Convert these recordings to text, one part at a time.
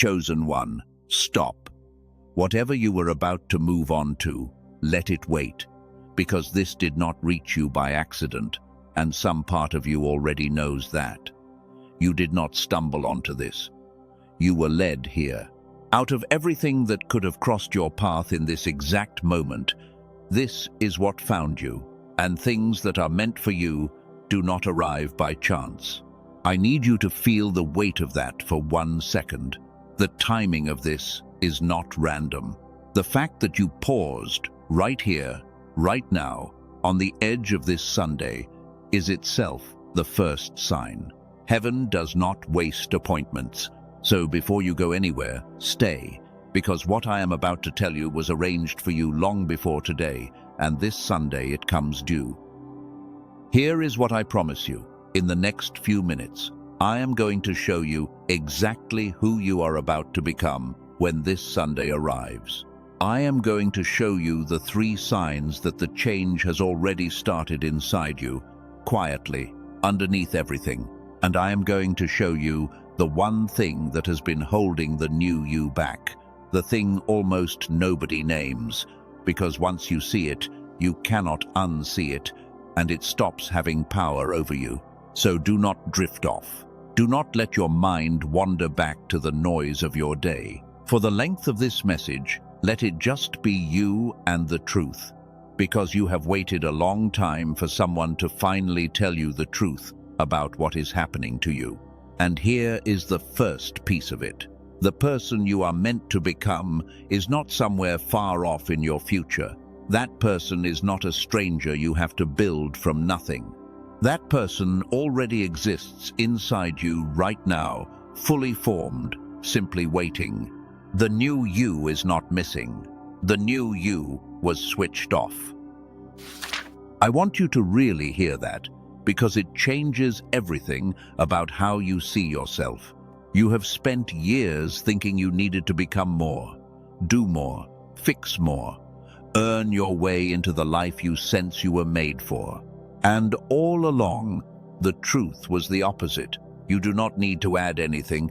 Chosen one, stop. Whatever you were about to move on to, let it wait, because this did not reach you by accident, and some part of you already knows that. You did not stumble onto this. You were led here. Out of everything that could have crossed your path in this exact moment, this is what found you, and things that are meant for you do not arrive by chance. I need you to feel the weight of that for 1 second. The timing of this is not random. The fact that you paused right here, right now, on the edge of this Sunday, is itself the first sign. Heaven does not waste appointments. So before you go anywhere, stay, because what I am about to tell you was arranged for you long before today, and this Sunday it comes due. Here is what I promise you. In the next few minutes, I am going to show you exactly who you are about to become when this Sunday arrives. I am going to show you the 3 signs that the change has already started inside you, quietly, underneath everything. And I am going to show you the one thing that has been holding the new you back, the thing almost nobody names, because once you see it, you cannot unsee it, and it stops having power over you. So do not drift off. Do not let your mind wander back to the noise of your day. For the length of this message, let it just be you and the truth, because you have waited a long time for someone to finally tell you the truth about what is happening to you. And here is the first piece of it. The person you are meant to become is not somewhere far off in your future. That person is not a stranger you have to build from nothing. That person already exists inside you right now, fully formed, simply waiting. The new you is not missing. The new you was switched off. I want you to really hear that, because it changes everything about how you see yourself. You have spent years thinking you needed to become more, do more, fix more, earn your way into the life you sense you were made for. And all along, the truth was the opposite. You do not need to add anything.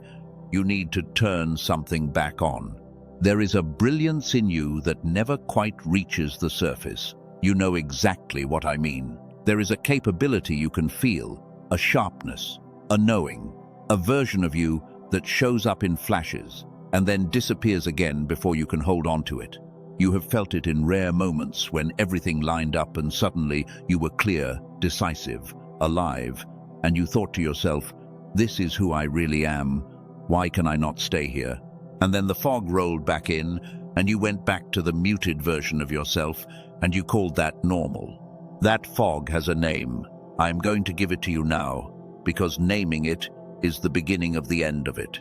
You need to turn something back on. There is a brilliance in you that never quite reaches the surface. You know exactly what I mean. There is a capability you can feel, a sharpness, a knowing, a version of you that shows up in flashes and then disappears again before you can hold on to it. You have felt it in rare moments when everything lined up and suddenly you were clear, decisive, alive, and you thought to yourself, this is who I really am. Why can I not stay here? And then the fog rolled back in and you went back to the muted version of yourself and you called that normal. That fog has a name. I am going to give it to you now, because naming it is the beginning of the end of it.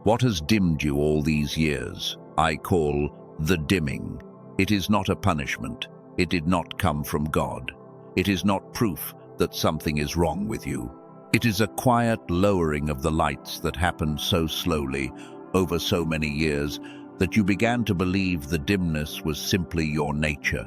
What has dimmed you all these years, I call the dimming. It is not a punishment. It did not come from God. It is not proof that something is wrong with you. It is a quiet lowering of the lights that happened so slowly, over so many years, that you began to believe the dimness was simply your nature.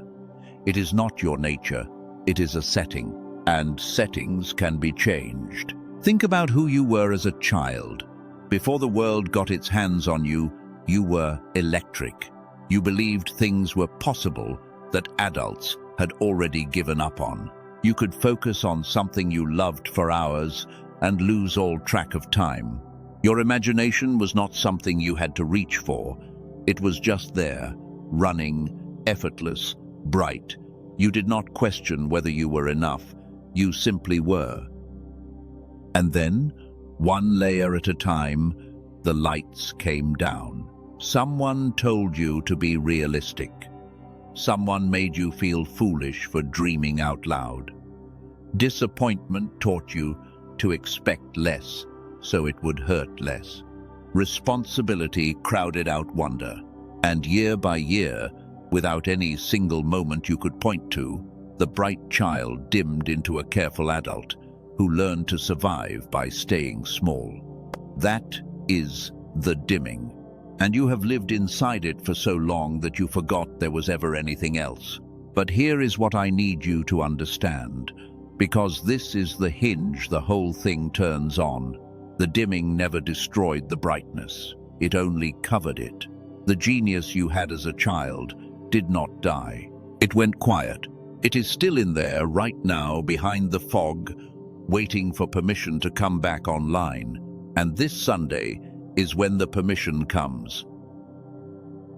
It is not your nature, it is a setting, and settings can be changed. Think about who you were as a child. Before the world got its hands on you, you were electric. You believed things were possible that adults had already given up on. You could focus on something you loved for hours and lose all track of time. Your imagination was not something you had to reach for. It was just there, running, effortless, bright. You did not question whether you were enough. You simply were. And then, one layer at a time, the lights came down. Someone told you to be realistic. Someone made you feel foolish for dreaming out loud. Disappointment taught you to expect less, so it would hurt less. Responsibility crowded out wonder. And year by year, without any single moment you could point to, the bright child dimmed into a careful adult who learned to survive by staying small. That is the dimming. And you have lived inside it for so long that you forgot there was ever anything else. But here is what I need you to understand, because this is the hinge the whole thing turns on. The dimming never destroyed the brightness. it only covered it. The genius you had as a child did not die. It went quiet. It is still in there right now behind the fog, waiting for permission to come back online. And this Sunday is when the permission comes.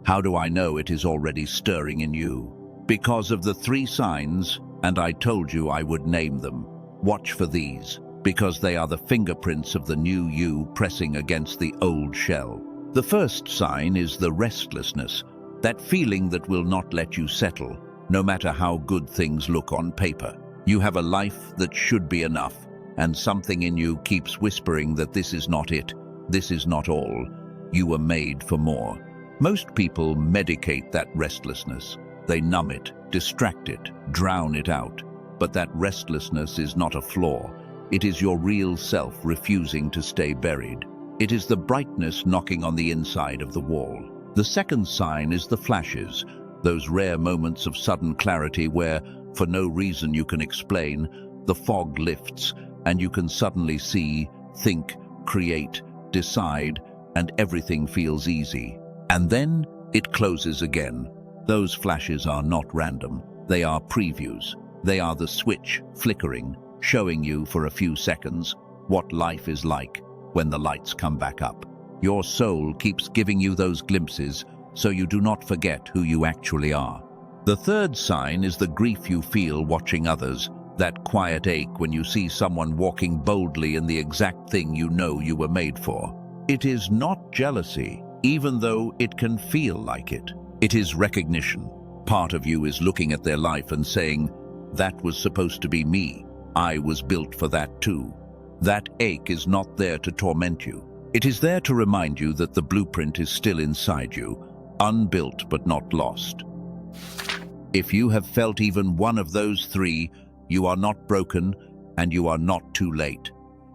How do I know it is already stirring in you? Because of the 3 signs, and I told you I would name them. Watch for these, because they are the fingerprints of the new you pressing against the old shell. The first sign is the restlessness, that feeling that will not let you settle, no matter how good things look on paper. You have a life that should be enough, and something in you keeps whispering that this is not it, this is not all. You were made for more. Most people medicate that restlessness. They numb it, distract it, drown it out. But that restlessness is not a flaw. It is your real self refusing to stay buried. It is the brightness knocking on the inside of the wall. The second sign is the flashes, those rare moments of sudden clarity where, for no reason you can explain, the fog lifts and you can suddenly see, think, create, decide, and everything feels easy. And then it closes again. Those flashes are not random. They are previews. They are the switch flickering, showing you for a few seconds what life is like when the lights come back up. Your soul keeps giving you those glimpses so you do not forget who you actually are. The third sign is the grief you feel watching others, that quiet ache when you see someone walking boldly in the exact thing you know you were made for. It is not jealousy, even though it can feel like it. It is recognition. Part of you is looking at their life and saying, that was supposed to be me. I was built for that too. That ache is not there to torment you. It is there to remind you that the blueprint is still inside you, unbuilt but not lost. If you have felt even one of those 3, you are not broken and you are not too late.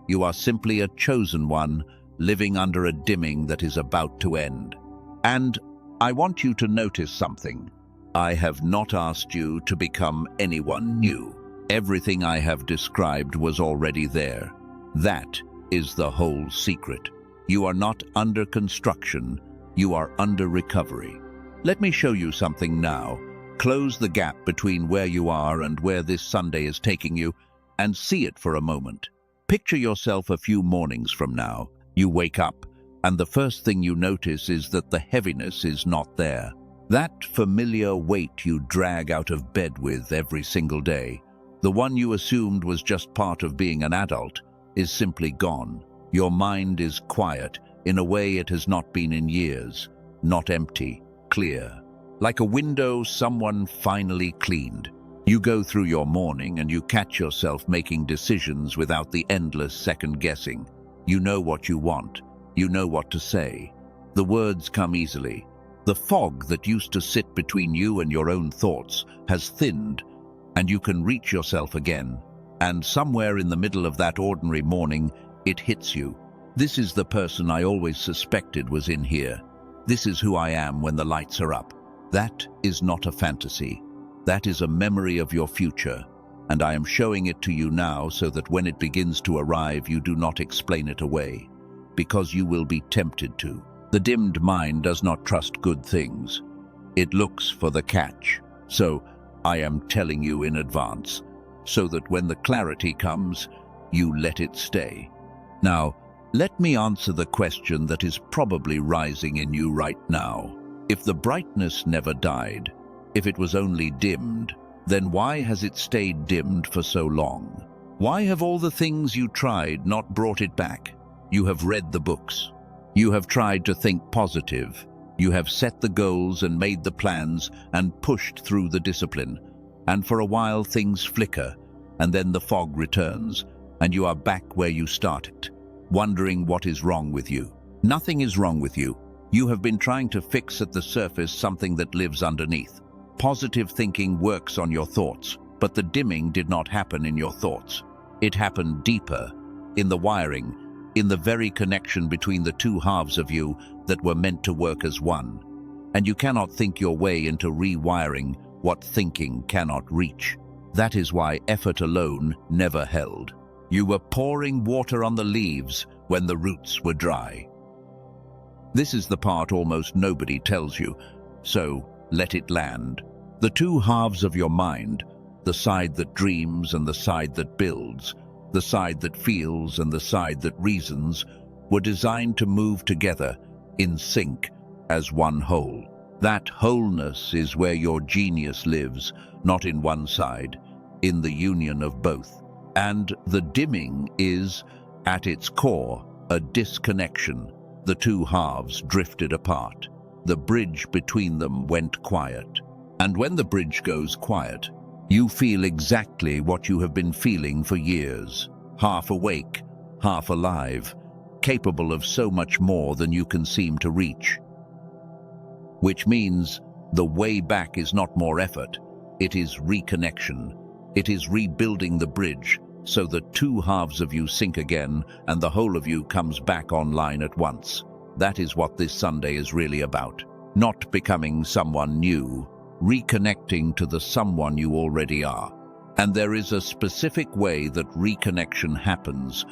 You are simply a chosen one, living under a dimming that is about to end. And I want you to notice something. I have not asked you to become anyone new. Everything I have described was already there. That is the whole secret. You are not under construction, you are under recovery. Let me show you something now. Close the gap between where you are and where this Sunday is taking you, and see it for a moment. Picture yourself a few mornings from now. You wake up, and the first thing you notice is that the heaviness is not there. That familiar weight you drag out of bed with every single day, the one you assumed was just part of being an adult, is simply gone. Your mind is quiet in a way it has not been in years, not empty, clear. Like a window someone finally cleaned. You go through your morning and you catch yourself making decisions without the endless second guessing. You know what you want. You know what to say. The words come easily. The fog that used to sit between you and your own thoughts has thinned, and you can reach yourself again. And somewhere in the middle of that ordinary morning, it hits you. This is the person I always suspected was in here. This is who I am when the lights are up. That is not a fantasy. That is a memory of your future, and I am showing it to you now so that when it begins to arrive, you do not explain it away, because you will be tempted to. The dimmed mind does not trust good things. It looks for the catch. So I am telling you in advance, so that when the clarity comes, you let it stay. Now, let me answer the question that is probably rising in you right now. If the brightness never died, if it was only dimmed, then why has it stayed dimmed for so long? Why have all the things you tried not brought it back? You have read the books. You have tried to think positive. You have set the goals and made the plans and pushed through the discipline. And for a while things flicker, and then the fog returns, and you are back where you started, wondering what is wrong with you. Nothing is wrong with you. You have been trying to fix at the surface something that lives underneath. Positive thinking works on your thoughts, but the dimming did not happen in your thoughts. It happened deeper, in the wiring, in the very connection between the 2 halves of you that were meant to work as one. And you cannot think your way into rewiring what thinking cannot reach. That is why effort alone never held. You were pouring water on the leaves when the roots were dry. This is the part almost nobody tells you, so let it land. The two halves of your mind, the side that dreams and the side that builds, the side that feels and the side that reasons, were designed to move together, in sync, as one whole. That wholeness is where your genius lives, not in one side, in the union of both. And the dimming is, at its core, a disconnection. The two halves drifted apart. The bridge between them went quiet. And when the bridge goes quiet, you feel exactly what you have been feeling for years. Half awake, half alive, capable of so much more than you can seem to reach. Which means the way back is not more effort, it is reconnection. It is rebuilding the bridge so the two halves of you sync again and the whole of you comes back online at once. That is what this Sunday is really about. Not becoming someone new, reconnecting to the someone you already are. And there is a specific way that reconnection happens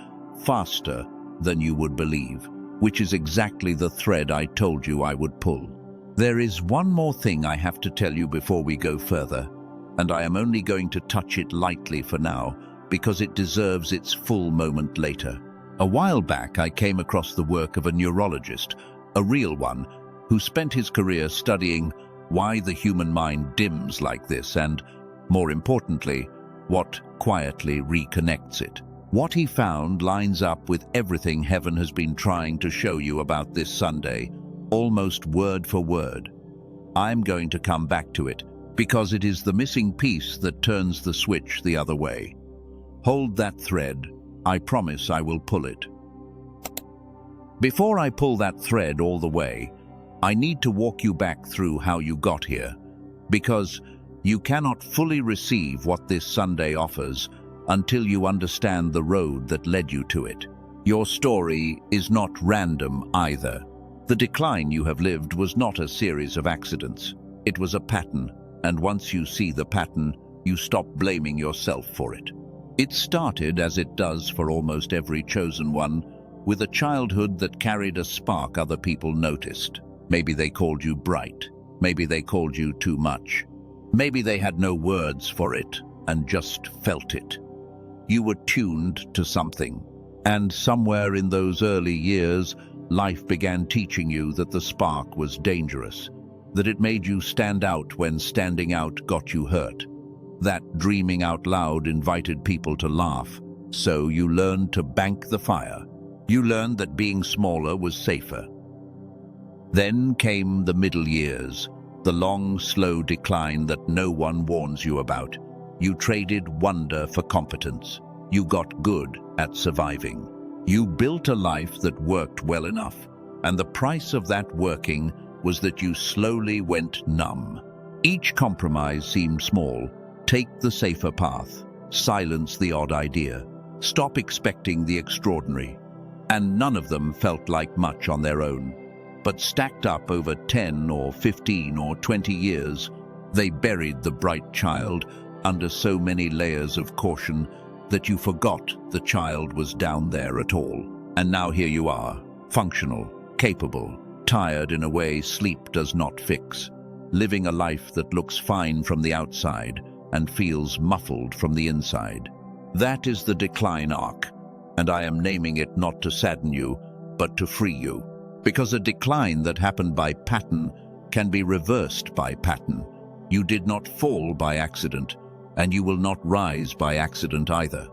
faster than you would believe, which is exactly the thread I told you I would pull. There is one more thing I have to tell you before we go further, and I am only going to touch it lightly for now because it deserves its full moment later. A while back I came across the work of a neurologist, a real one, who spent his career studying why the human mind dims like this and, more importantly, what quietly reconnects it. What he found lines up with everything heaven has been trying to show you about this Sunday, almost word for word. I'm going to come back to it because it is the missing piece that turns the switch the other way. Hold that thread. I promise I will pull it. Before I pull that thread all the way, I need to walk you back through how you got here, because you cannot fully receive what this Sunday offers until you understand the road that led you to it. Your story is not random either. The decline you have lived was not a series of accidents. It was a pattern, and once you see the pattern, you stop blaming yourself for it. It started, as it does for almost every chosen one, with a childhood that carried a spark other people noticed. Maybe they called you bright. Maybe they called you too much. Maybe they had no words for it and just felt it. You were tuned to something, and somewhere in those early years, life began teaching you that the spark was dangerous, that it made you stand out when standing out got you hurt, that dreaming out loud invited people to laugh, so you learned to bank the fire. You learned that being smaller was safer. Then came the middle years, the long, slow decline that no one warns you about. You traded wonder for competence. You got good at surviving. You built a life that worked well enough, and the price of that working was that you slowly went numb. Each compromise seemed small. Take the safer path. Silence the odd idea. Stop expecting the extraordinary. And none of them felt like much on their own. But stacked up over 10 or 15 or 20 years, they buried the bright child under so many layers of caution that you forgot the child was down there at all. And now here you are, functional, capable, tired in a way sleep does not fix, living a life that looks fine from the outside and feels muffled from the inside. That is the decline arc, and I am naming it not to sadden you, but to free you. Because a decline that happened by pattern can be reversed by pattern. You did not fall by accident, and you will not rise by accident either.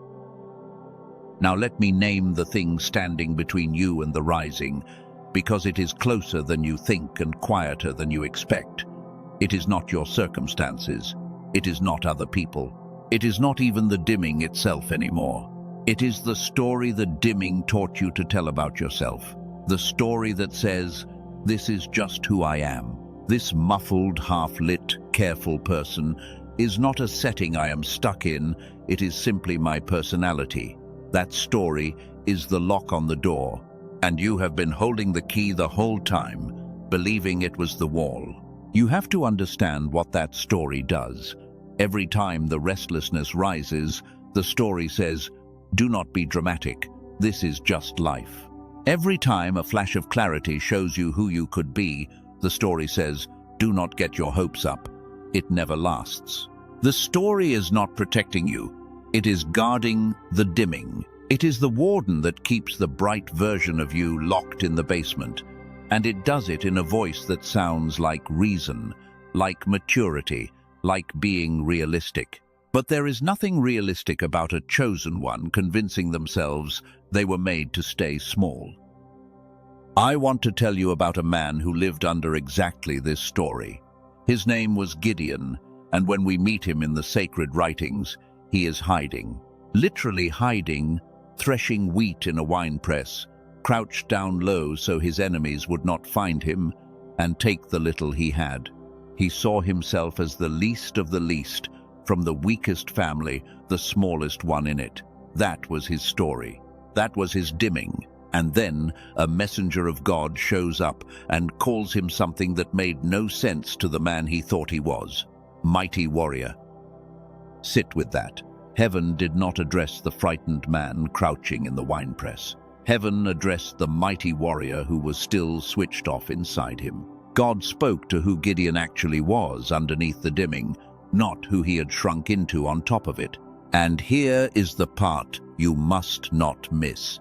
Now let me name the thing standing between you and the rising, because it is closer than you think and quieter than you expect. It is not your circumstances. It is not other people. It is not even the dimming itself anymore. It is the story the dimming taught you to tell about yourself. The story that says, this is just who I am. This muffled, half-lit, careful person is not a setting I am stuck in, it is simply my personality. That story is the lock on the door, and you have been holding the key the whole time, believing it was the wall. You have to understand what that story does. Every time the restlessness rises, the story says, do not be dramatic, this is just life. Every time a flash of clarity shows you who you could be, the story says, do not get your hopes up. It never lasts. The story is not protecting you. It is guarding the dimming. It is the warden that keeps the bright version of you locked in the basement. And it does it in a voice that sounds like reason, like maturity, like being realistic. But there is nothing realistic about a chosen one convincing themselves they were made to stay small. I want to tell you about a man who lived under exactly this story. His name was Gideon, and when we meet him in the sacred writings, he is hiding. Literally hiding, threshing wheat in a winepress, crouched down low so his enemies would not find him and take the little he had. He saw himself as the least of the least, from the weakest family, the smallest one in it. That was his story. That was his dimming. And then a messenger of God shows up and calls him something that made no sense to the man he thought he was. Mighty warrior. Sit with that. Heaven did not address the frightened man crouching in the winepress. Heaven addressed the mighty warrior who was still switched off inside him. God spoke to who Gideon actually was underneath the dimming, not who he had shrunk into on top of it. And here is the part you must not miss.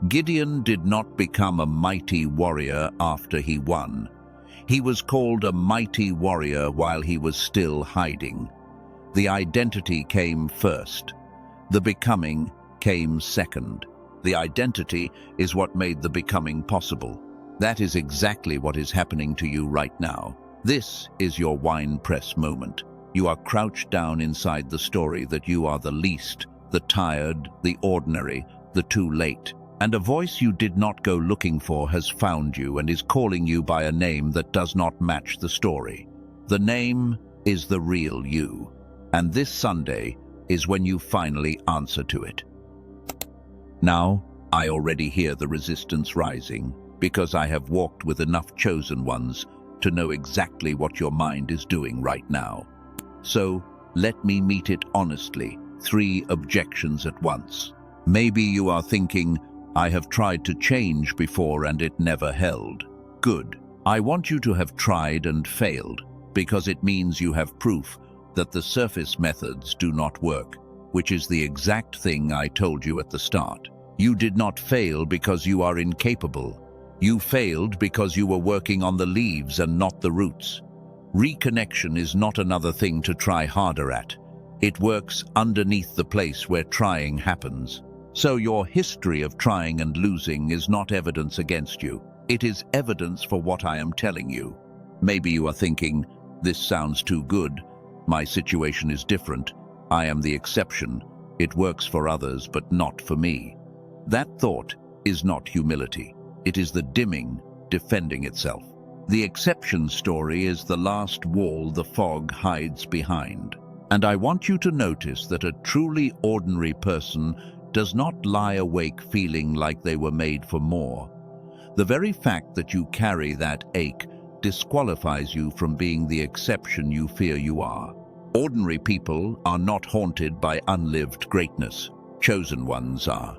Gideon did not become a mighty warrior after he won. He was called a mighty warrior while he was still hiding. The identity came first. The becoming came second. The identity is what made the becoming possible. That is exactly what is happening to you right now. This is your wine press moment. You are crouched down inside the story that you are the least, the tired, the ordinary, the too late. And a voice you did not go looking for has found you and is calling you by a name that does not match the story. The name is the real you. And this Sunday is when you finally answer to it. Now, I already hear the resistance rising because I have walked with enough chosen ones to know exactly what your mind is doing right now. So, let me meet it honestly. 3 objections at once. Maybe you are thinking, I have tried to change before and it never held. Good. I want you to have tried and failed, because it means you have proof that the surface methods do not work, which is the exact thing I told you at the start. You did not fail because you are incapable. You failed because you were working on the leaves and not the roots. Reconnection is not another thing to try harder at. It works underneath the place where trying happens. So your history of trying and losing is not evidence against you. It is evidence for what I am telling you. Maybe you are thinking, this sounds too good. My situation is different. I am the exception. It works for others, but not for me. That thought is not humility. It is the dimming defending itself. The exception story is the last wall the fog hides behind. And I want you to notice that a truly ordinary person does not lie awake feeling like they were made for more. The very fact that you carry that ache disqualifies you from being the exception you fear you are. Ordinary people are not haunted by unlived greatness. Chosen ones are.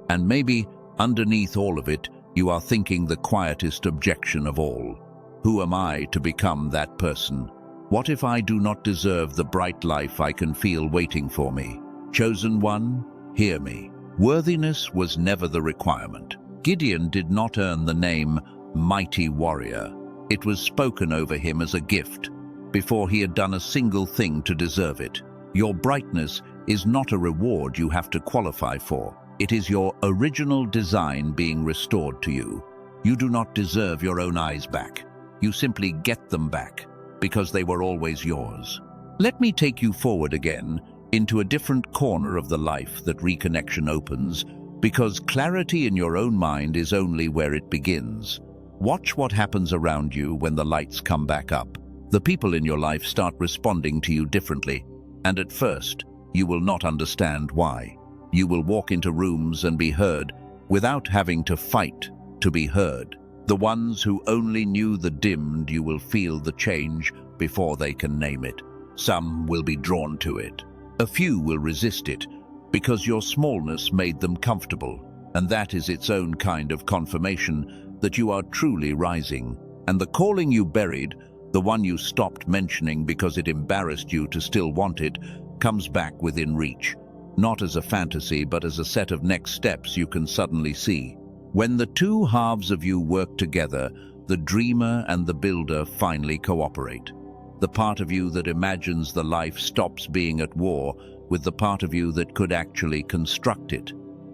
And maybe underneath all of it, you are thinking the quietest objection of all. Who am I to become that person? What if I do not deserve the bright life I can feel waiting for me? Chosen one, hear me. Worthiness was never the requirement. Gideon did not earn the name Mighty Warrior. It was spoken over him as a gift, before he had done a single thing to deserve it. Your brightness is not a reward you have to qualify for. It is your original design being restored to you. You do not deserve your own eyes back. You simply get them back, because they were always yours. Let me take you forward again, into a different corner of the life that reconnection opens, because clarity in your own mind is only where it begins. Watch what happens around you when the lights come back up. The people in your life start responding to you differently, and at first, you will not understand why. You will walk into rooms and be heard without having to fight to be heard. The ones who only knew the dimmed, you will feel the change before they can name it. Some will be drawn to it. A few will resist it because your smallness made them comfortable. And that is its own kind of confirmation that you are truly rising. And the calling you buried, the one you stopped mentioning because it embarrassed you to still want it, comes back within reach. Not as a fantasy, but as a set of next steps you can suddenly see. When the two halves of you work together, the dreamer and the builder finally cooperate. The part of you that imagines the life stops being at war with the part of you that could actually construct it.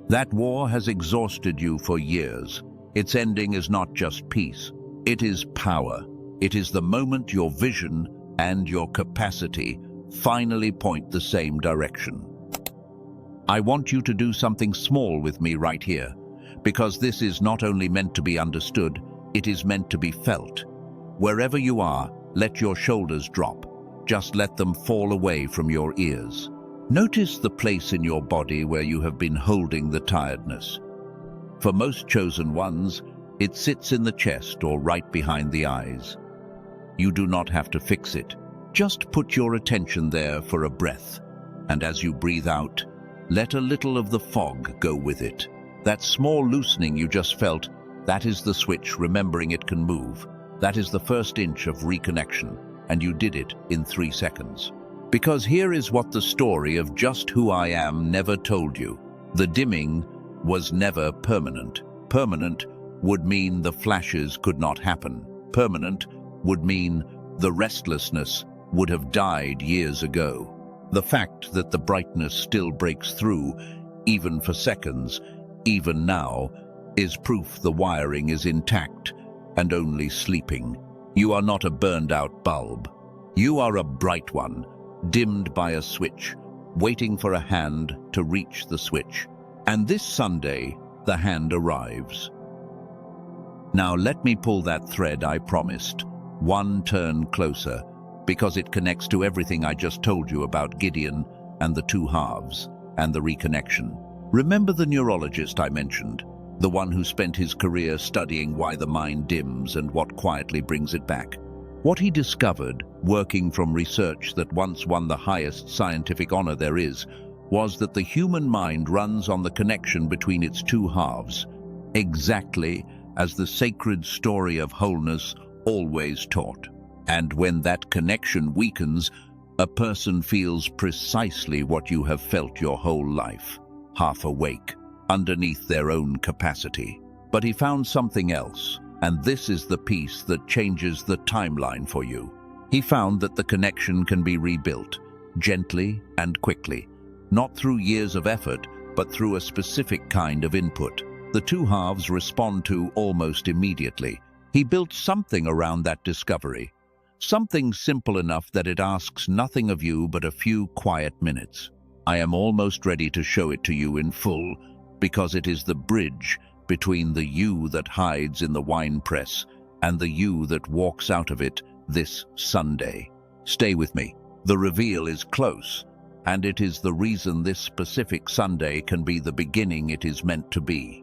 That war has exhausted you for years. Its ending is not just peace. It is power. It is the moment your vision and your capacity finally point the same direction. I want you to do something small with me right here, because this is not only meant to be understood, it is meant to be felt. Wherever you are, let your shoulders drop. Just let them fall away from your ears. Notice the place in your body where you have been holding the tiredness. For most chosen ones, it sits in the chest or right behind the eyes. You do not have to fix it. Just put your attention there for a breath. And as you breathe out, let a little of the fog go with it. That small loosening you just felt, that is the switch remembering it can move. That is the first inch of reconnection, and you did it in 3 seconds. Because here is what the story of just who I am never told you. The dimming was never permanent. Permanent would mean the flashes could not happen. Permanent would mean the restlessness would have died years ago. The fact that the brightness still breaks through, even for seconds, even now, is proof the wiring is intact and only sleeping. You are not a burned-out bulb. You are a bright one, dimmed by a switch, waiting for a hand to reach the switch. And this Sunday, the hand arrives. Now let me pull that thread I promised, one turn closer, because it connects to everything I just told you about Gideon and the two halves and the reconnection. Remember the neurologist I mentioned, the one who spent his career studying why the mind dims and what quietly brings it back? What he discovered, working from research that once won the highest scientific honor there is, was that the human mind runs on the connection between its two halves, exactly as the sacred story of wholeness always taught. And when that connection weakens, a person feels precisely what you have felt your whole life, half awake, underneath their own capacity. But he found something else, and this is the piece that changes the timeline for you. He found that the connection can be rebuilt, gently and quickly, not through years of effort, but through a specific kind of input. The two halves respond to almost immediately. He built something around that discovery, something simple enough that it asks nothing of you but a few quiet minutes. I am almost ready to show it to you in full, because it is the bridge between the you that hides in the wine press and the you that walks out of it this Sunday. Stay with me. The reveal is close, and it is the reason this specific Sunday can be the beginning it is meant to be.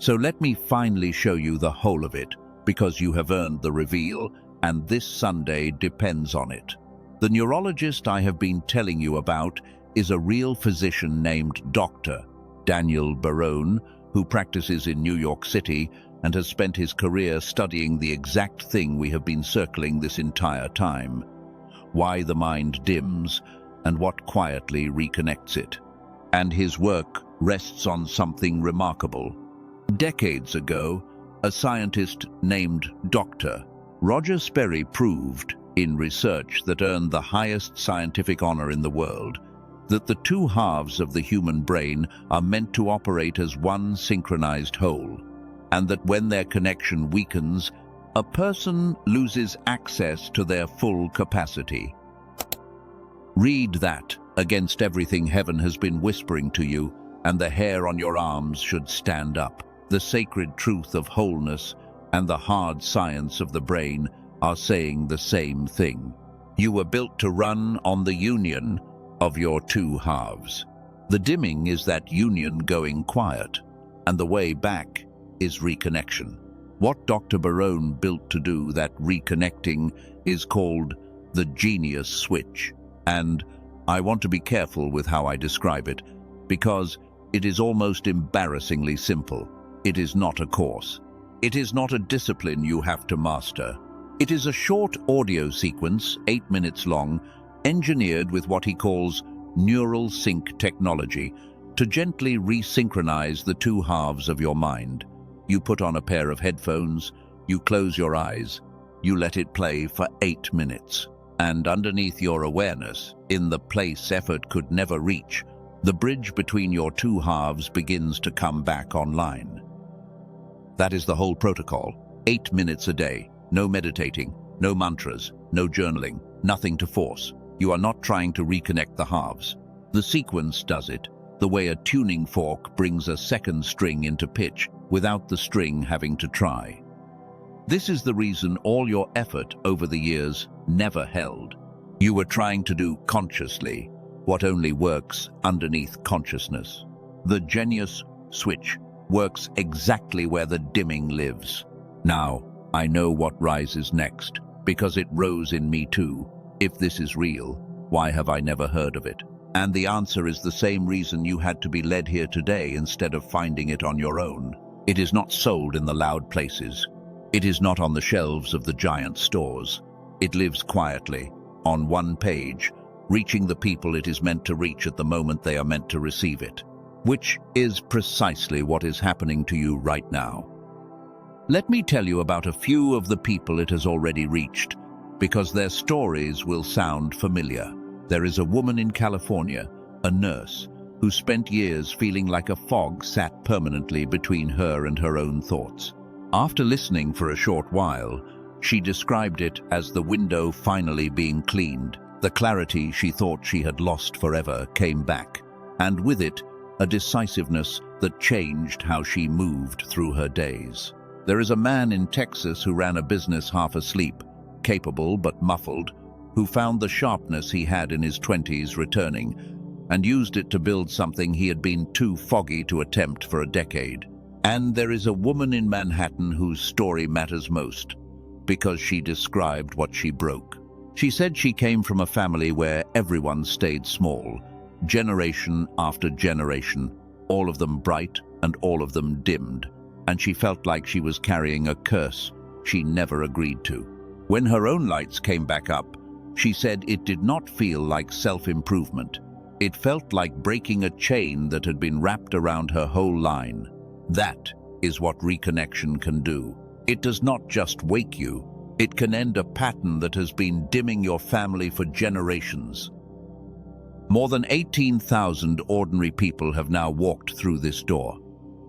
So let me finally show you the whole of it, because you have earned the reveal, and this Sunday depends on it. The neurologist I have been telling you about is a real physician named Dr. Daniel Barone, who practices in New York City and has spent his career studying the exact thing we have been circling this entire time: why the mind dims and what quietly reconnects it. And his work rests on something remarkable. Decades ago, a scientist named Dr. Roger Sperry proved, in research that earned the highest scientific honor in the world, that the two halves of the human brain are meant to operate as one synchronized whole, and that when their connection weakens, a person loses access to their full capacity. Read that against everything heaven has been whispering to you, and the hair on your arms should stand up. The sacred truth of wholeness and the hard science of the brain are saying the same thing. You were built to run on the union of your two halves. The dimming is that union going quiet, and the way back is reconnection. What Dr. Barone built to do that reconnecting is called the genius switch. And I want to be careful with how I describe it, because It is almost embarrassingly simple. It is not a course. It is not a discipline you have to master. It is a short audio sequence, 8 minutes long, engineered with what he calls neural sync technology to gently resynchronize the two halves of your mind. You put on a pair of headphones, you close your eyes, you let it play for 8 minutes. And underneath your awareness, in the place effort could never reach, the bridge between your two halves begins to come back online. That is the whole protocol. 8 minutes a day. No meditating, no mantras, no journaling, nothing to force. You are not trying to reconnect the halves. The sequence does it, the way a tuning fork brings a second string into pitch without the string having to try. This is the reason all your effort over the years never held. You were trying to do consciously what only works underneath consciousness. The genius switch works exactly where the dimming lives. Now, I know what rises next, because it rose in me too. If this is real, why have I never heard of it? And the answer is the same reason you had to be led here today instead of finding it on your own. It is not sold in the loud places. It is not on the shelves of the giant stores. It lives quietly, on one page, reaching the people it is meant to reach at the moment they are meant to receive it, which is precisely what is happening to you right now. Let me tell you about a few of the people it has already reached, because their stories will sound familiar. There is a woman in California, a nurse, who spent years feeling like a fog sat permanently between her and her own thoughts. After listening for a short while, she described it as the window finally being cleaned. The clarity she thought she had lost forever came back, and with it, a decisiveness that changed how she moved through her days. There is a man in Texas who ran a business half asleep, capable but muffled, who found the sharpness he had in his 20s returning and used it to build something he had been too foggy to attempt for a decade. And there is a woman in Manhattan whose story matters most, because she described what she broke. She said she came from a family where everyone stayed small, generation after generation, all of them bright and all of them dimmed, and she felt like she was carrying a curse she never agreed to. When her own lights came back up, she said it did not feel like self-improvement. It felt like breaking a chain that had been wrapped around her whole line. That is what reconnection can do. It does not just wake you, it can end a pattern that has been dimming your family for generations. More than 18,000 ordinary people have now walked through this door.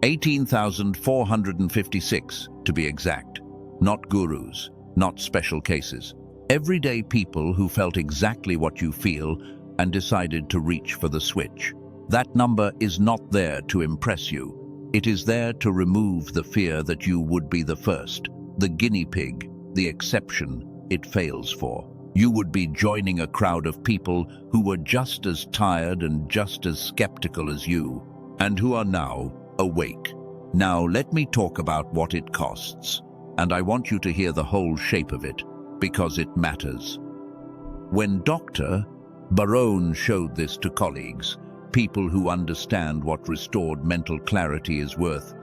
18,456 to be exact. Not gurus, not special cases. Everyday people who felt exactly what you feel and decided to reach for the switch. That number is not there to impress you. It is there to remove the fear that you would be the first, the guinea pig, the exception it fails for. You would be joining a crowd of people who were just as tired and just as skeptical as you, and who are now awake. Now let me talk about what it costs, and I want you to hear the whole shape of it, because it matters. When Dr. Barone showed this to colleagues, people who understand what restored mental clarity is worth,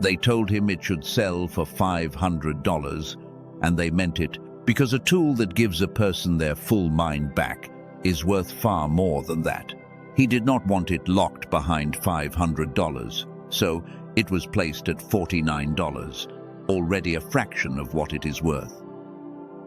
they told him it should sell for $500, and they meant it, because a tool that gives a person their full mind back is worth far more than that. He did not want it locked behind $500, so it was placed at $49, already a fraction of what it is worth.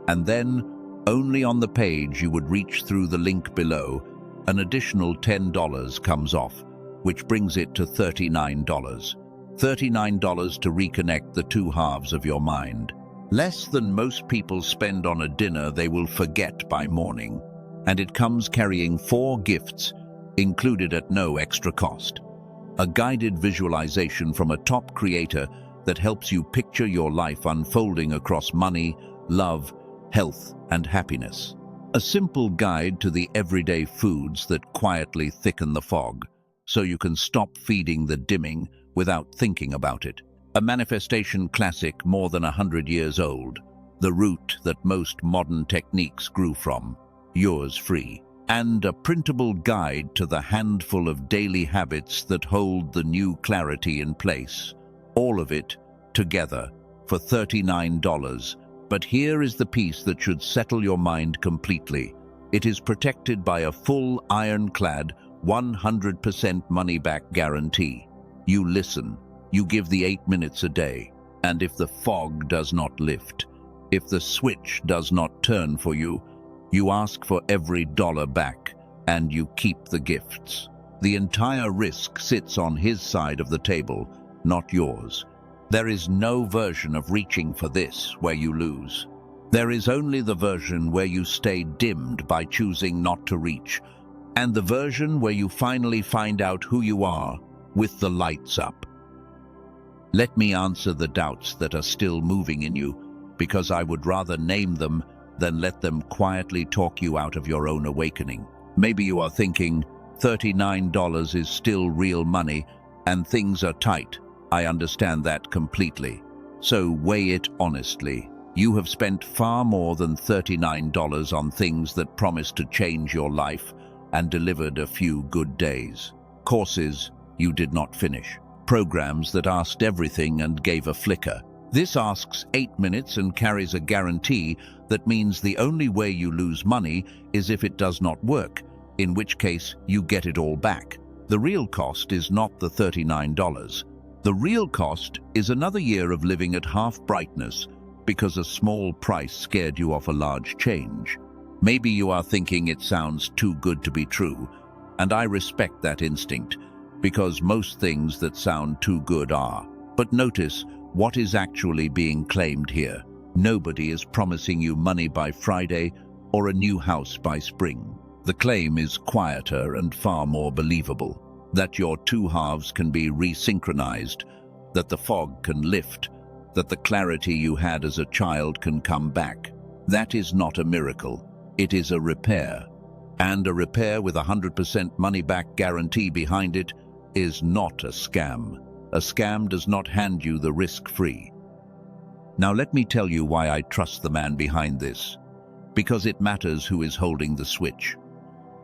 And then, only on the page you would reach through the link below, an additional $10 comes off, which brings it to $39. $39 to reconnect the two halves of your mind. Less than most people spend on a dinner they will forget by morning. And it comes carrying 4 gifts, included at no extra cost. A guided visualization from a top creator that helps you picture your life unfolding across money, love, health, and happiness. A simple guide to the everyday foods that quietly thicken the fog, so you can stop feeding the dimming without thinking about it. A manifestation classic more than 100 years old, the root that most modern techniques grew from, yours free. and a printable guide to the handful of daily habits that hold the new clarity in place. All of it together for $39. But here is the piece that should settle your mind completely. It is protected by a full ironclad 100% money-back guarantee. You listen, you give the 8 minutes a day, and if the fog does not lift, if the switch does not turn for you, you ask for every dollar back, and you keep the gifts. The entire risk sits on his side of the table, not yours. There is no version of reaching for this where you lose. There is only the version where you stay dimmed by choosing not to reach, and the version where you finally find out who you are with the lights up. Let me answer the doubts that are still moving in you, because I would rather name them than let them quietly talk you out of your own awakening. Maybe you are thinking, $39 is still real money and things are tight. I understand that completely. So weigh it honestly. You have spent far more than $39 on things that promised to change your life and delivered a few good days. Courses you did not finish. Programs that asked everything and gave a flicker. This asks 8 minutes and carries a guarantee that means the only way you lose money is if it does not work, in which case you get it all back. The real cost is not the $39. The real cost is another year of living at half brightness because a small price scared you off a large change. Maybe you are thinking it sounds too good to be true, and I respect that instinct, because most things that sound too good are. But notice what is actually being claimed here. Nobody is promising you money by Friday or a new house by spring. The claim is quieter and far more believable. That your two halves can be resynchronized, that the fog can lift, that the clarity you had as a child can come back. That is not a miracle. It is a repair. And a repair with 100% money-back guarantee behind it is not a scam. A scam does not hand you the risk-free. Now let me tell you why I trust the man behind this. Because it matters who is holding the switch.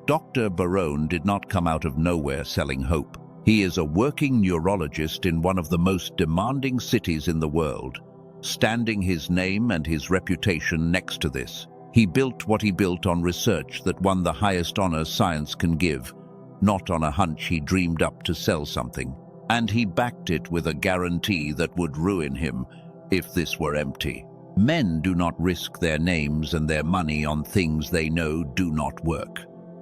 Dr. Barone did not come out of nowhere selling hope. He is a working neurologist in one of the most demanding cities in the world, standing his name and his reputation next to this. He built what he built on research that won the highest honor science can give, not on a hunch he dreamed up to sell something. And he backed it with a guarantee that would ruin him if this were empty. Men do not risk their names and their money on things they know do not work.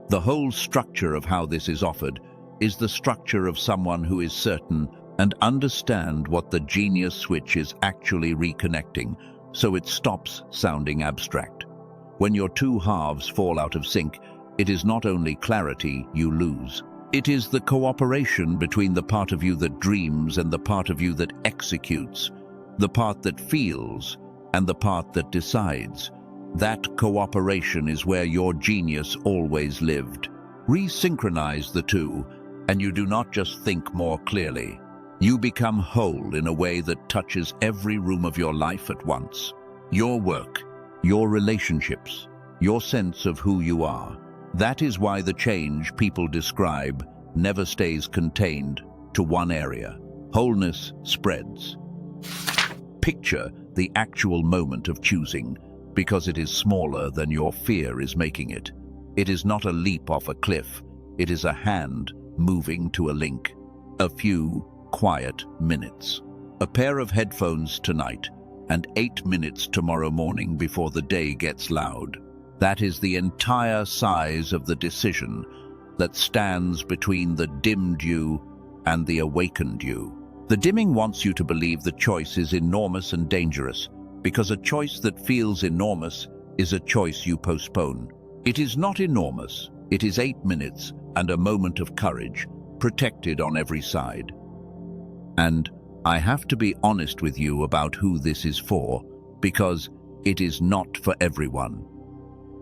The whole structure of how this is offered is the structure of someone who is certain and understand what the genius switch is actually reconnecting, so it stops sounding abstract. When your two halves fall out of sync, it is not only clarity you lose. It is the cooperation between the part of you that dreams and the part of you that executes, the part that feels and the part that decides. That cooperation is where your genius always lived. Resynchronize the two, and you do not just think more clearly. You become whole in a way that touches every room of your life at once. Your work, your relationships, your sense of who you are. That is why the change people describe never stays contained to one area. Wholeness spreads. Picture the actual moment of choosing, because it is smaller than your fear is making it. It is not a leap off a cliff. It is a hand moving to a link. A few quiet minutes. A pair of headphones tonight, and 8 minutes tomorrow morning before the day gets loud. That is the entire size of the decision that stands between the dimmed you and the awakened you. The dimming wants you to believe the choice is enormous and dangerous, because a choice that feels enormous is a choice you postpone. It is not enormous. It is 8 minutes and a moment of courage, protected on every side. And I have to be honest with you about who this is for, because it is not for everyone.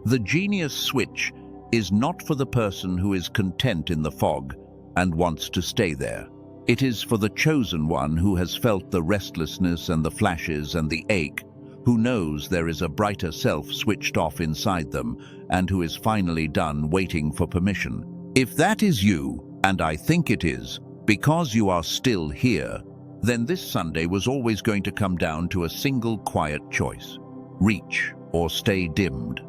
The genius switch is not for the person who is content in the fog and wants to stay there. It is for the chosen one who has felt the restlessness and the flashes and the ache, who knows there is a brighter self switched off inside them and who is finally done waiting for permission. If that is you, and I think it is, because you are still here, then this Sunday was always going to come down to a single quiet choice: reach or stay dimmed.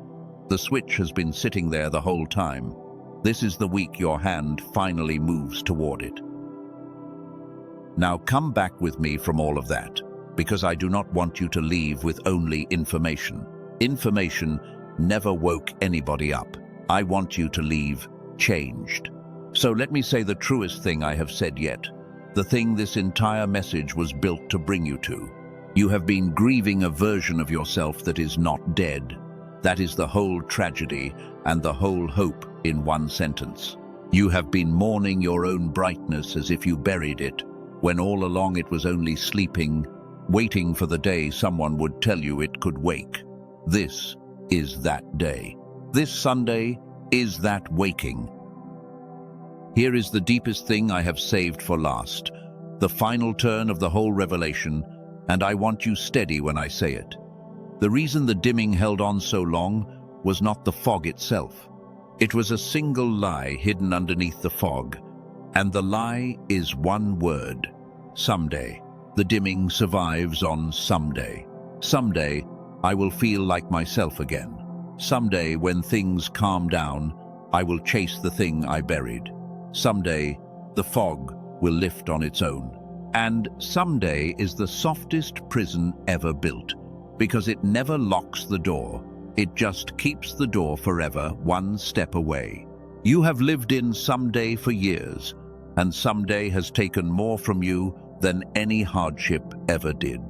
The switch has been sitting there the whole time. This is the week your hand finally moves toward it. Now come back with me from all of that, because I do not want you to leave with only information. Information never woke anybody up. I want you to leave changed. So let me say the truest thing I have said yet, the thing this entire message was built to bring you to. You have been grieving a version of yourself that is not dead. That is the whole tragedy and the whole hope in one sentence. You have been mourning your own brightness as if you buried it, when all along it was only sleeping, waiting for the day someone would tell you it could wake. This is that day. This Sunday is that waking. Here is the deepest thing I have saved for last, the final turn of the whole revelation, and I want you steady when I say it. The reason the dimming held on so long was not the fog itself. It was a single lie hidden underneath the fog, and the lie is one word: someday. The dimming survives on someday. Someday, I will feel like myself again. Someday, when things calm down, I will chase the thing I buried. Someday, the fog will lift on its own. And someday is the softest prison ever built, because it never locks the door. It just keeps the door forever one step away. You have lived in someday for years, and someday has taken more from you than any hardship ever did.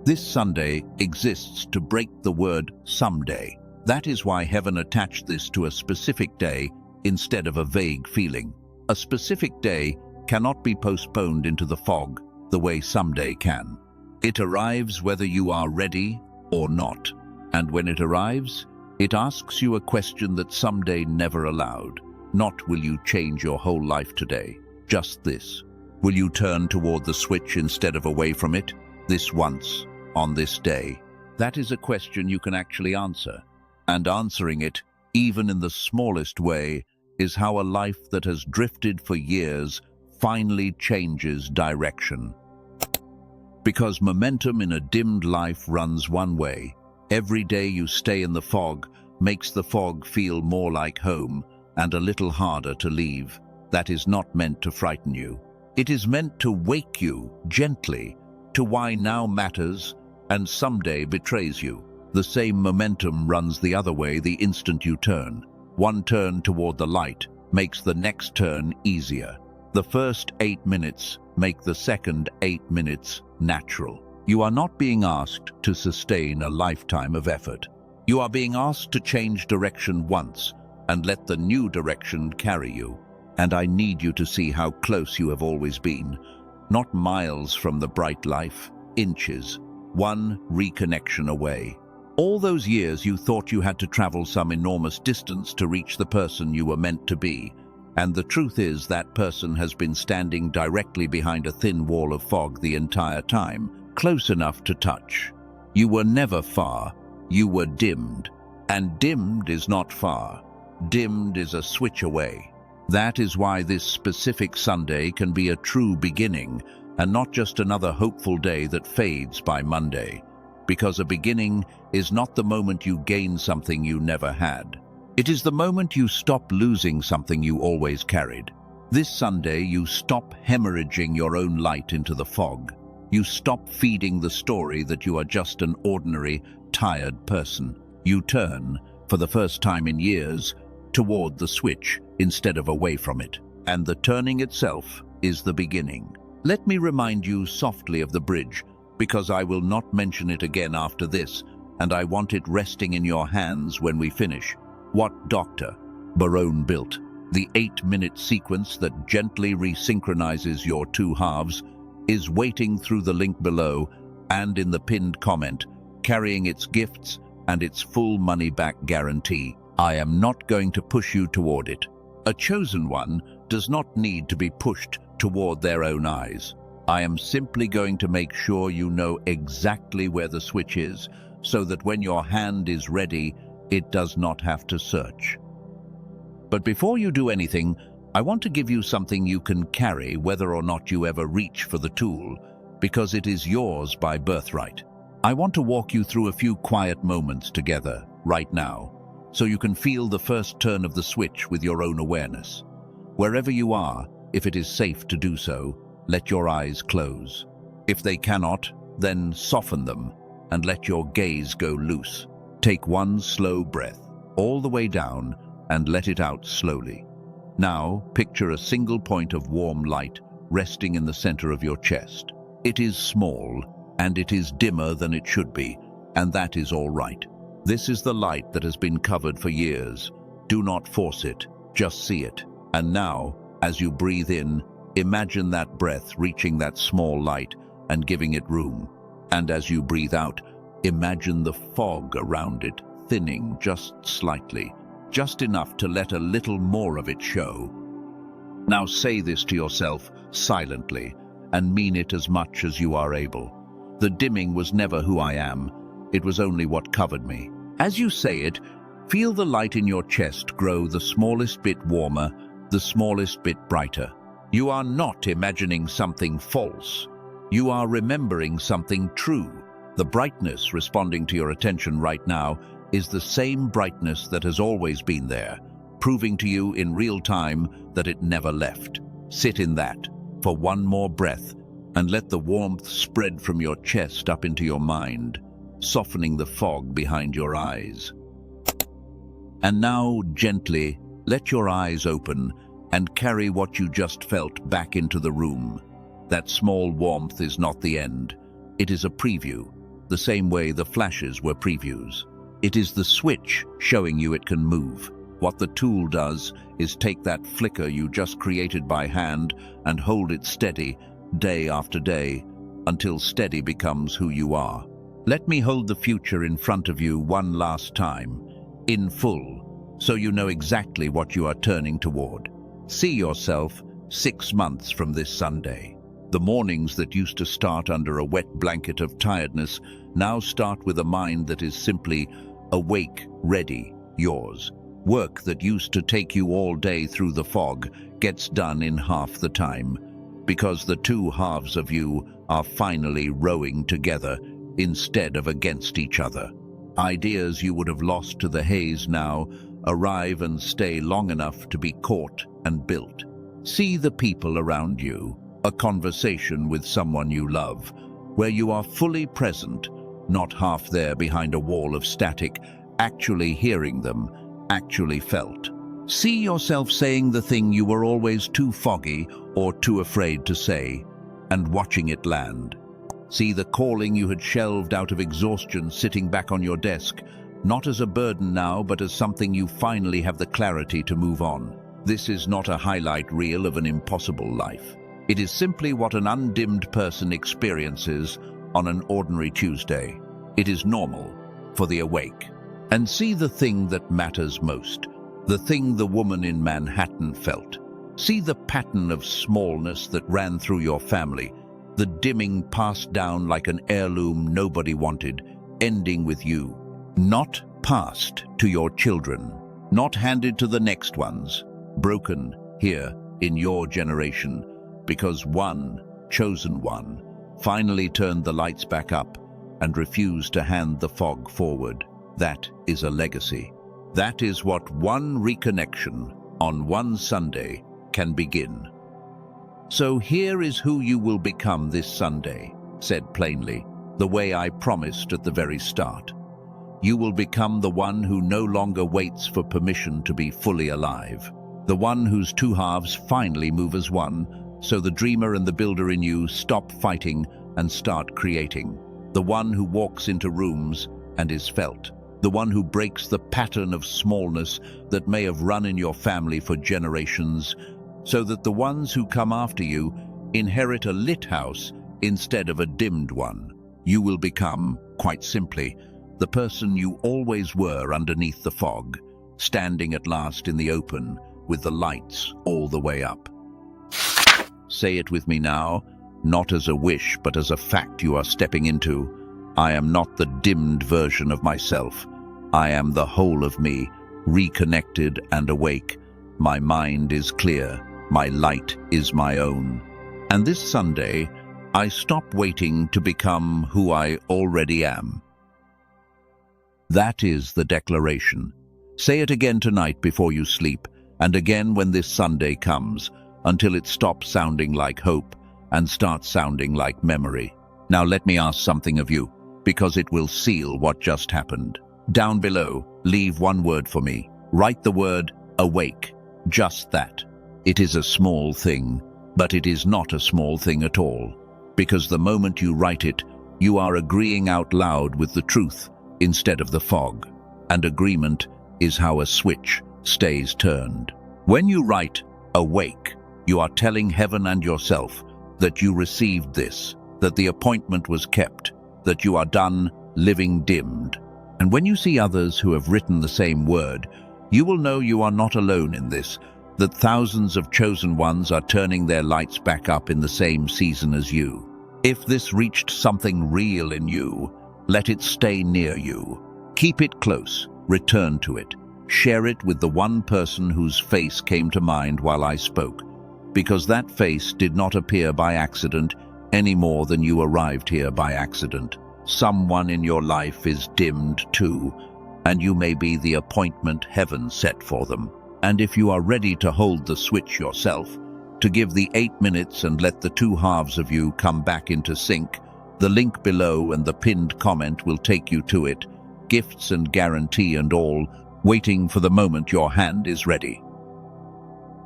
This Sunday exists to break the word someday. That is why heaven attached this to a specific day instead of a vague feeling. A specific day cannot be postponed into the fog the way someday can. It arrives whether you are ready or not. And when it arrives, it asks you a question that someday never allowed. Not will you change your whole life today, just this. Will you turn toward the switch instead of away from it? This once, on this day. That is a question you can actually answer. And answering it, even in the smallest way, is how a life that has drifted for years finally changes direction. Because momentum in a dimmed life runs one way. Every day you stay in the fog makes the fog feel more like home and a little harder to leave. That is not meant to frighten you. It is meant to wake you gently to why now matters and someday betrays you. The same momentum runs the other way the instant you turn. One turn toward the light makes the next turn easier. The first 8 minutes make the second 8 minutes natural. You are not being asked to sustain a lifetime of effort. You are being asked to change direction once and let the new direction carry you. And I need you to see how close you have always been. Not miles from the bright life, inches, one reconnection away. All those years you thought you had to travel some enormous distance to reach the person you were meant to be. And the truth is that person has been standing directly behind a thin wall of fog the entire time, close enough to touch. You were never far, you were dimmed. And dimmed is not far. Dimmed is a switch away. That is why this specific Sunday can be a true beginning, and not just another hopeful day that fades by Monday. Because a beginning is not the moment you gain something you never had. It is the moment you stop losing something you always carried. This Sunday, you stop hemorrhaging your own light into the fog. You stop feeding the story that you are just an ordinary, tired person. You turn, for the first time in years, toward the switch instead of away from it. And the turning itself is the beginning. Let me remind you softly of the bridge, because I will not mention it again after this, and I want it resting in your hands when we finish. What Dr. Barone built, the 8-minute sequence that gently resynchronizes your two halves, is waiting through the link below and in the pinned comment, carrying its gifts and its full money-back guarantee. I am not going to push you toward it. A chosen one does not need to be pushed toward their own eyes. I am simply going to make sure you know exactly where the switch is, so that when your hand is ready, it does not have to search. But before you do anything, I want to give you something you can carry whether or not you ever reach for the tool, because it is yours by birthright. I want to walk you through a few quiet moments together, right now, so you can feel the first turn of the switch with your own awareness. Wherever you are, if it is safe to do so, let your eyes close. If they cannot, then soften them and let your gaze go loose. Take one slow breath, all the way down, and let it out slowly. Now, picture a single point of warm light resting in the center of your chest. It is small, and it is dimmer than it should be, and that is all right. This is the light that has been covered for years. Do not force it, just see it. And now, as you breathe in, imagine that breath reaching that small light and giving it room. And as you breathe out, imagine the fog around it thinning just slightly, just enough to let a little more of it show. Now say this to yourself silently, and mean it as much as you are able. The dimming was never who I am, it was only what covered me. As you say it, feel the light in your chest grow the smallest bit warmer, the smallest bit brighter. You are not imagining something false. You are remembering something true. The brightness responding to your attention right now is the same brightness that has always been there, proving to you in real time that it never left. Sit in that for one more breath and let the warmth spread from your chest up into your mind, softening the fog behind your eyes. And now, gently, let your eyes open and carry what you just felt back into the room. That small warmth is not the end. It is a preview, the same way the flashes were previews. It is the switch showing you it can move. What the tool does is take that flicker you just created by hand and hold it steady, day after day, until steady becomes who you are. Let me hold the future in front of you one last time, in full, so you know exactly what you are turning toward. See yourself 6 months from this Sunday. The mornings that used to start under a wet blanket of tiredness now start with a mind that is simply awake, ready, yours. Work that used to take you all day through the fog gets done in half the time, because the two halves of you are finally rowing together instead of against each other. Ideas you would have lost to the haze now arrive and stay long enough to be caught and built. See the people around you, a conversation with someone you love, where you are fully present, not half there behind a wall of static, actually hearing them, actually felt. See yourself saying the thing you were always too foggy or too afraid to say, and watching it land. See the calling you had shelved out of exhaustion sitting back on your desk, not as a burden now, but as something you finally have the clarity to move on. This is not a highlight reel of an impossible life. It is simply what an undimmed person experiences on an ordinary Tuesday. It is normal for the awake. And see the thing that matters most, the thing the woman in Manhattan felt. See the pattern of smallness that ran through your family, the dimming passed down like an heirloom nobody wanted, ending with you. Not passed to your children, not handed to the next ones, broken here in your generation, because one, chosen one, finally turned the lights back up and refused to hand the fog forward. That is a legacy. That is what one reconnection on one Sunday can begin. So here is who you will become this Sunday, said plainly, the way I promised at the very start. You will become the one who no longer waits for permission to be fully alive, the one whose two halves finally move as one, so the dreamer and the builder in you stop fighting and start creating, the one who walks into rooms and is felt, the one who breaks the pattern of smallness that may have run in your family for generations, so that the ones who come after you inherit a lit house instead of a dimmed one. You will become, quite simply, the person you always were underneath the fog, standing at last in the open with the lights all the way up. Say it with me now, not as a wish but as a fact you are stepping into. I am not the dimmed version of myself. I am the whole of me, reconnected and awake. My mind is clear. My light is my own. And this Sunday, I stop waiting to become who I already am. That is the declaration. Say it again tonight before you sleep, and again when this Sunday comes, until it stops sounding like hope and starts sounding like memory. Now let me ask something of you, because it will seal what just happened. Down below, leave one word for me. Write the word awake. Just that. It is a small thing, but it is not a small thing at all. Because the moment you write it, you are agreeing out loud with the truth instead of the fog. And agreement is how a switch stays turned. When you write awake, you are telling heaven and yourself that you received this, that the appointment was kept, that you are done living dimmed. And when you see others who have written the same word, you will know you are not alone in this, that thousands of chosen ones are turning their lights back up in the same season as you. If this reached something real in you, let it stay near you. Keep it close, return to it. Share it with the one person whose face came to mind while I spoke, because that face did not appear by accident any more than you arrived here by accident. Someone in your life is dimmed too, and you may be the appointment heaven set for them. And if you are ready to hold the switch yourself, to give the 8 minutes and let the two halves of you come back into sync, the link below and the pinned comment will take you to it, gifts and guarantee and all, waiting for the moment your hand is ready.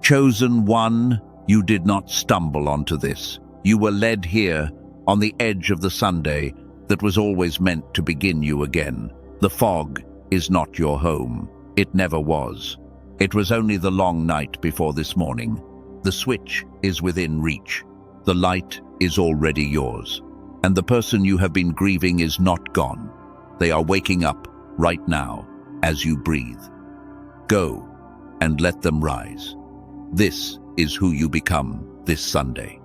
Chosen one, you did not stumble onto this. You were led here, on the edge of the Sunday that was always meant to begin you again. The fog is not your home. It never was. It was only the long night before this morning. The switch is within reach. The light is already yours. And the person you have been grieving is not gone. They are waking up right now as you breathe. Go and let them rise. This is who you become this Sunday.